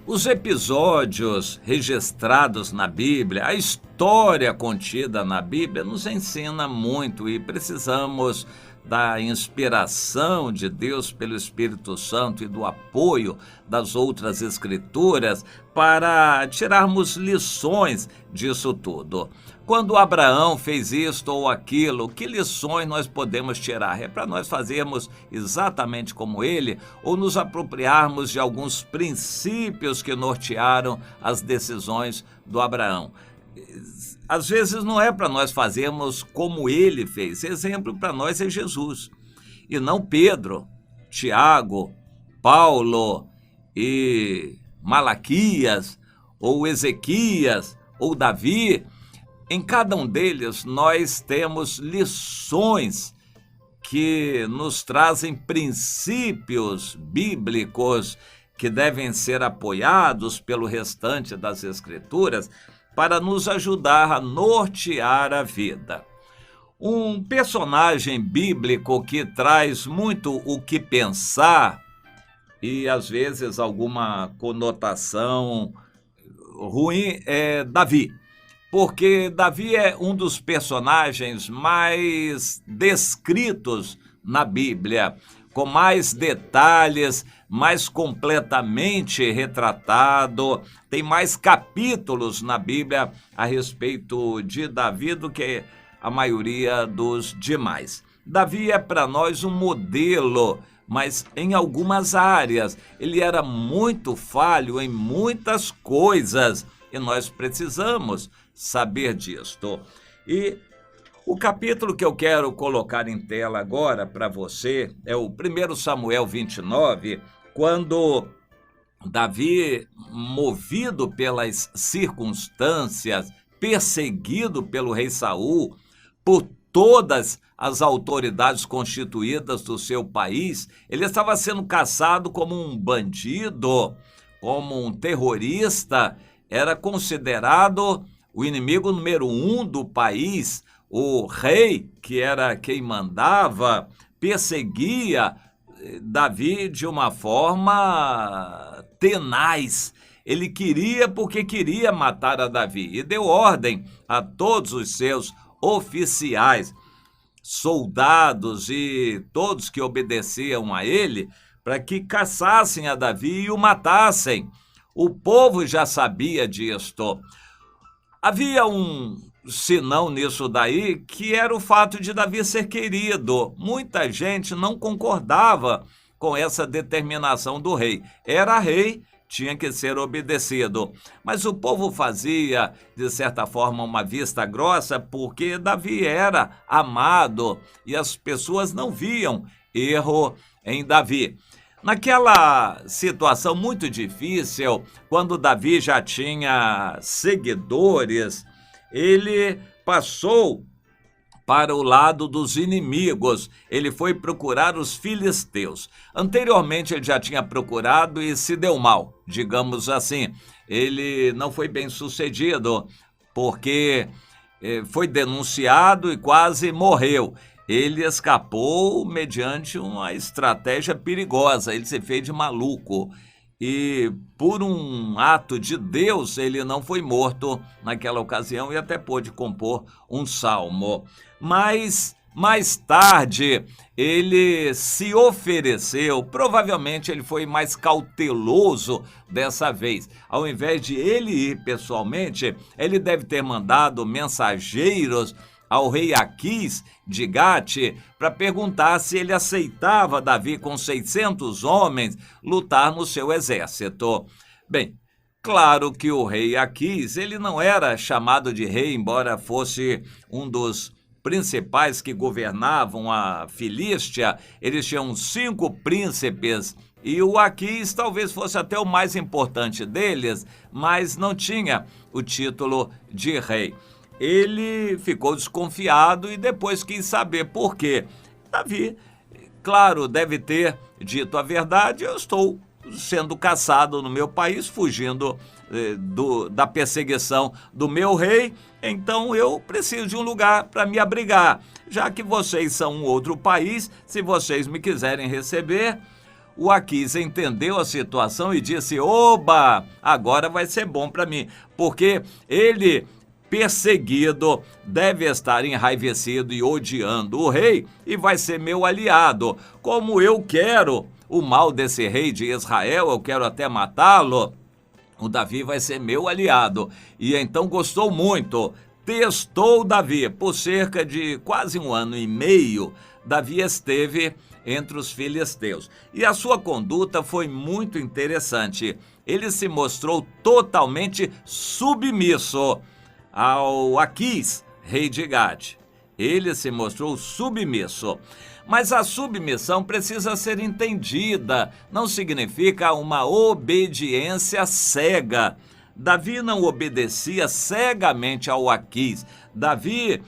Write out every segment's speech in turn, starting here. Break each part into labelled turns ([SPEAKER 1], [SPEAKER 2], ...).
[SPEAKER 1] Os episódios registrados na Bíblia, a história contida na Bíblia nos ensina muito e precisamos da inspiração de Deus pelo Espírito Santo e do apoio das outras escrituras para tirarmos lições disso tudo. Quando Abraão fez isto ou aquilo, que lições nós podemos tirar? É para nós fazermos exatamente como ele ou nos apropriarmos de alguns princípios que nortearam as decisões do Abraão? Às vezes não é para nós fazermos como ele fez. Exemplo para nós é Jesus, e não Pedro, Tiago, Paulo e Malaquias, ou Ezequias, ou Davi. Em cada um deles nós temos lições que nos trazem princípios bíblicos que devem ser apoiados pelo restante das Escrituras para nos ajudar a nortear a vida. Um personagem bíblico que traz muito o que pensar e às vezes alguma conotação ruim é Davi, porque Davi é um dos personagens mais descritos na Bíblia, com mais detalhes, mais completamente retratado, tem mais capítulos na Bíblia a respeito de Davi do que a maioria dos demais. Davi é para nós um modelo, mas em algumas áreas ele era muito falho em muitas coisas e nós precisamos saber disto. E o capítulo que eu quero colocar em tela agora para você é o 1 Samuel 29, quando Davi, movido pelas circunstâncias, perseguido pelo rei Saul, por todas as autoridades constituídas do seu país, ele estava sendo caçado como um bandido, como um terrorista, era considerado o inimigo número 1 do país. O rei, que era quem mandava, perseguia Davi de uma forma tenaz. Ele queria porque queria matar a Davi e deu ordem a todos os seus oficiais, soldados e todos que obedeciam a ele para que caçassem a Davi e o matassem. O povo já sabia disto. Havia um senão nisso daí, que era o fato de Davi ser querido. Muita gente não concordava com essa determinação do rei. Era rei, tinha que ser obedecido. Mas o povo fazia, de certa forma, uma vista grossa, porque Davi era amado e as pessoas não viam erro em Davi. Naquela situação muito difícil, quando Davi já tinha seguidores, ele passou para o lado dos inimigos. Ele foi procurar os filisteus. Anteriormente ele já tinha procurado e se deu mal, digamos assim. Ele não foi bem sucedido, porque foi denunciado e quase morreu. Ele escapou mediante uma estratégia perigosa. Ele se fez de maluco. E por um ato de Deus, ele não foi morto naquela ocasião e até pôde compor um salmo. Mas mais tarde ele se ofereceu, provavelmente ele foi mais cauteloso dessa vez. Ao invés de ele ir pessoalmente, ele deve ter mandado mensageiros ao rei Aquis de Gate para perguntar se ele aceitava Davi com 600 homens lutar no seu exército. Bem, claro que o rei Aquis, ele não era chamado de rei, embora fosse um dos principais que governavam a Filístia. Eles tinham 5 príncipes e o Aquis talvez fosse até o mais importante deles, mas não tinha o título de rei. Ele ficou desconfiado e depois quis saber por quê. Davi, claro, deve ter dito a verdade: eu estou sendo caçado no meu país, fugindo da perseguição do meu rei, então eu preciso de um lugar para me abrigar. Já que vocês são um outro país, se vocês me quiserem receber. O Aquis entendeu a situação e disse: oba, agora vai ser bom para mim, porque ele, perseguido, deve estar enraivecido e odiando o rei e vai ser meu aliado. Como eu quero o mal desse rei de Israel, eu quero até matá-lo, o Davi vai ser meu aliado. E então gostou muito. Testou Davi. Por cerca de quase 1 ano e meio, Davi esteve entre os filisteus. E a sua conduta foi muito interessante. Ele se mostrou totalmente submisso ao Aquis, rei de Gade. Ele se mostrou submisso. Mas a submissão precisa ser entendida, não significa uma obediência cega. Davi não obedecia cegamente ao Aquis. Davi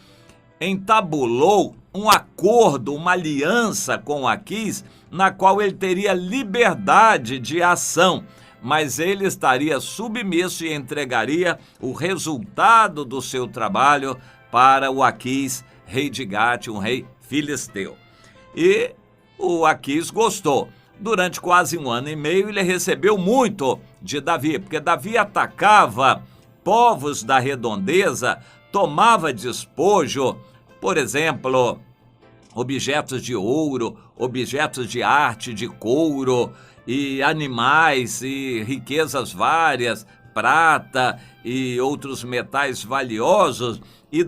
[SPEAKER 1] entabulou um acordo, uma aliança com o Aquis, na qual ele teria liberdade de ação, mas ele estaria submisso e entregaria o resultado do seu trabalho para o Aquis, rei de Gate, um rei filisteu. E o Aquis gostou. Durante quase 1 ano e meio, ele recebeu muito de Davi, porque Davi atacava povos da redondeza, tomava despojo, por exemplo, objetos de ouro, objetos de arte, de couro, e animais e riquezas várias, prata e outros metais valiosos, e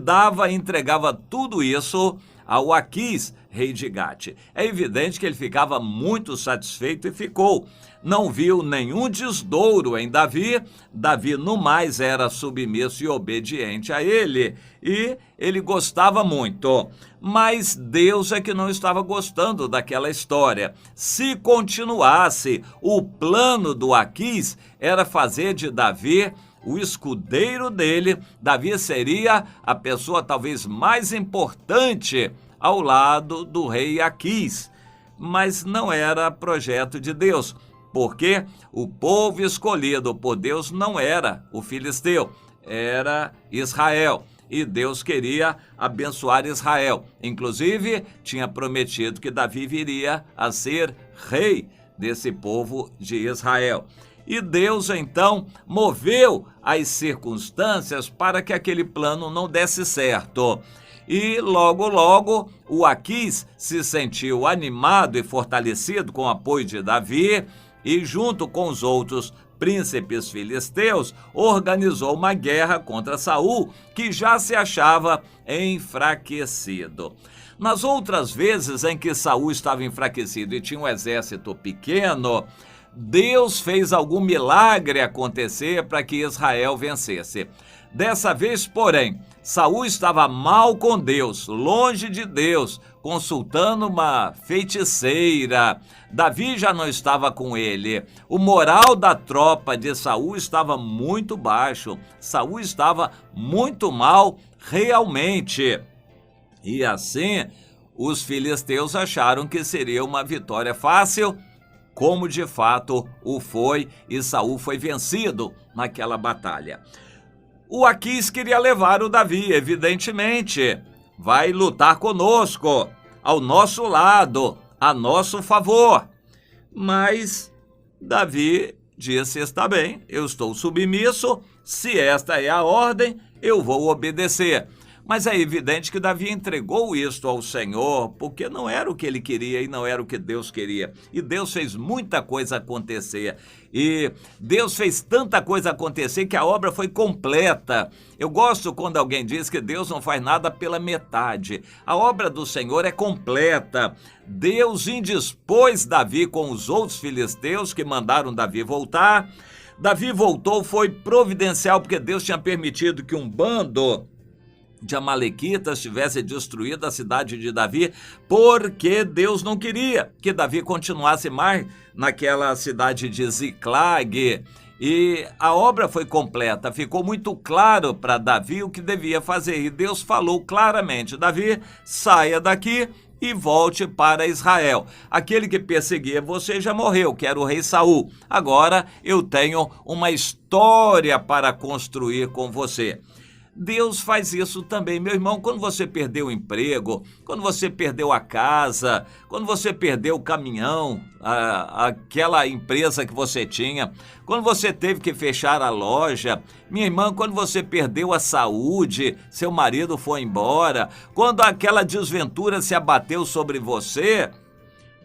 [SPEAKER 1] entregava tudo isso ao Aquis, rei de Gate. É evidente que ele ficava muito satisfeito e ficou. Não viu nenhum desdouro em Davi. Davi, no mais, era submisso e obediente a ele, e ele gostava muito. Mas Deus é que não estava gostando daquela história. Se continuasse, o plano do Aquis era fazer de Davi o escudeiro dele. Davi seria a pessoa talvez mais importante ao lado do rei Aquis. Mas não era projeto de Deus, porque o povo escolhido por Deus não era o filisteu, era Israel. E Deus queria abençoar Israel. Inclusive, tinha prometido que Davi viria a ser rei desse povo de Israel. E Deus, então, moveu as circunstâncias para que aquele plano não desse certo. E logo, logo, o Aquis se sentiu animado e fortalecido com o apoio de Davi e, junto com os outros príncipes filisteus, organizou uma guerra contra Saul, que já se achava enfraquecido. Nas outras vezes em que Saul estava enfraquecido e tinha um exército pequeno, Deus fez algum milagre acontecer para que Israel vencesse. Dessa vez, porém, Saul estava mal com Deus, longe de Deus, consultando uma feiticeira. Davi já não estava com ele. O moral da tropa de Saul estava muito baixo. Saul estava muito mal realmente. E assim, os filisteus acharam que seria uma vitória fácil, como de fato o foi, e Saul foi vencido naquela batalha. O Aquis queria levar o Davi, evidentemente. Vai lutar conosco, ao nosso lado, a nosso favor. Mas Davi disse: está bem, eu estou submisso, se esta é a ordem, eu vou obedecer. Mas é evidente que Davi entregou isto ao Senhor, porque não era o que ele queria e não era o que Deus queria. E Deus fez muita coisa acontecer. E Deus fez tanta coisa acontecer que a obra foi completa. Eu gosto quando alguém diz que Deus não faz nada pela metade. A obra do Senhor é completa. Deus indispôs Davi com os outros filisteus que mandaram Davi voltar. Davi voltou, foi providencial, porque Deus tinha permitido que um bando de amalequitas tivesse destruído a cidade de Davi, porque Deus não queria que Davi continuasse mais naquela cidade de Ziclag. E a obra foi completa, ficou muito claro para Davi o que devia fazer, e Deus falou claramente: Davi, saia daqui, e volte para Israel. Aquele que perseguia você já morreu, que era o rei Saul. Agora eu tenho uma história para construir com você. Deus faz isso também, meu irmão. Quando você perdeu o emprego, quando você perdeu a casa, quando você perdeu o caminhão, aquela empresa que você tinha, quando você teve que fechar a loja, minha irmã, quando você perdeu a saúde, seu marido foi embora, quando aquela desventura se abateu sobre você,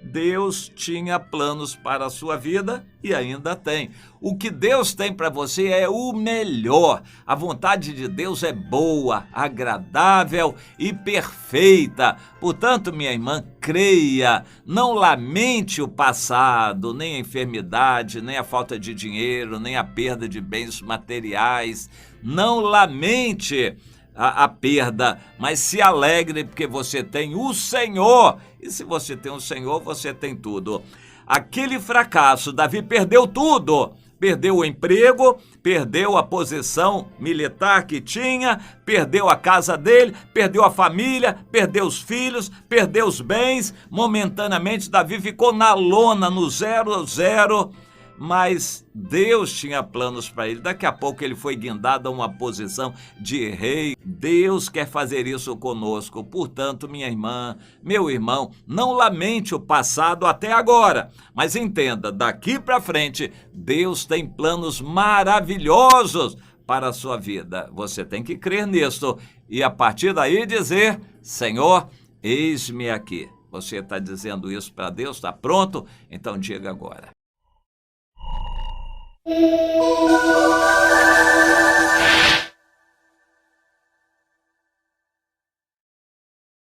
[SPEAKER 1] Deus tinha planos para a sua vida e ainda tem. O que Deus tem para você é o melhor. A vontade de Deus é boa, agradável e perfeita. Portanto, minha irmã, creia, não lamente o passado, nem a enfermidade, nem a falta de dinheiro, nem a perda de bens materiais. Não lamente a perda, mas se alegre porque você tem o Senhor. E se você tem o Senhor, você tem tudo. Aquele fracasso, Davi perdeu tudo. Perdeu o emprego, perdeu a posição militar que tinha, perdeu a casa dele, perdeu a família, perdeu os filhos, perdeu os bens. Momentaneamente, Davi ficou na lona, no 0-0. Mas Deus tinha planos para ele. Daqui a pouco ele foi guindado a uma posição de rei. Deus quer fazer isso conosco. Portanto, minha irmã, meu irmão, não lamente o passado até agora, mas entenda, daqui para frente, Deus tem planos maravilhosos para a sua vida. Você tem que crer nisso e a partir daí dizer: Senhor, eis-me aqui. Você está dizendo isso para Deus? Está pronto? Então diga agora.